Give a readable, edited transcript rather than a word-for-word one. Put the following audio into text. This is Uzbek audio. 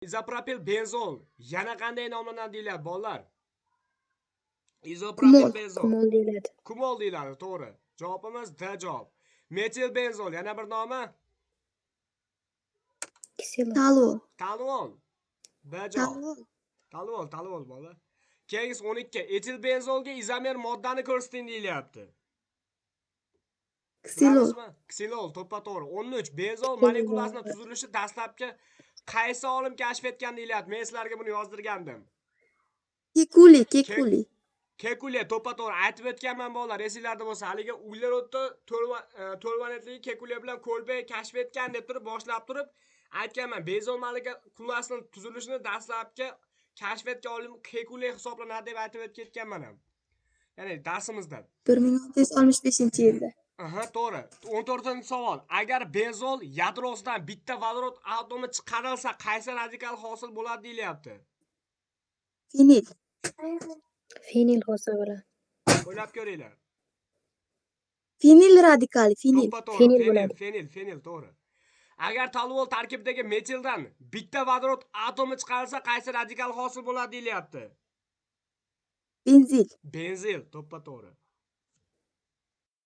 Izopropil benzol yana qanday nomlanadi deyiladi bolalar? Izopropil Kumol. benzol. Kumol deyiladi. Kumol deyiladi, to'g'ri. Javobimiz D javob. Metil benzol yana bir nomi? Kiselol. Talvon. B javob. Talvon bola. Keyingisi 12. Etil benzolga izomer moddani ko'rsating deyilyapti. Bilamizmi? Ksilol, to'ppa to'g'ri. 13. Benzol molekulasini tuzilishi dastlabki qaysi olim kashf etgan deyilyapti. Men sizlarga buni yozdirgandim. Kekuli. Kekule to'ppa to'g'ri aytib o'tganman bolalar, esinglarda bo'lsa, haligi uglerodni to'lvanetli Kekule bilan Kolbe kashf etgan deb turib boshlab turib aytganman. Benzol molekulasini tuzilishini dastlabki kashf etgan olim Kekule hisoblanadi deb aytib ketganman ham. Ya'ni darsimizda 1665-yilda. Aha, to'g'ri. 14-savol. Agar benzol yadrosidan bitta vodorod atomi chiqarilsa, qaysi radikal hosil bo'ladi deyilyapti? Fenil hosil bo'ladi. O'ylab ko'ringlar. Fenil radikali, To'ppa to'g'ri. Fenil, to'g'ri. Agar tolvol tarkibidagi metildan bitta vodorod atomi chiqarilsa, qaysi radikal hosil bo'ladi deyilyapti? Benzil, to'ppa to'g'ri.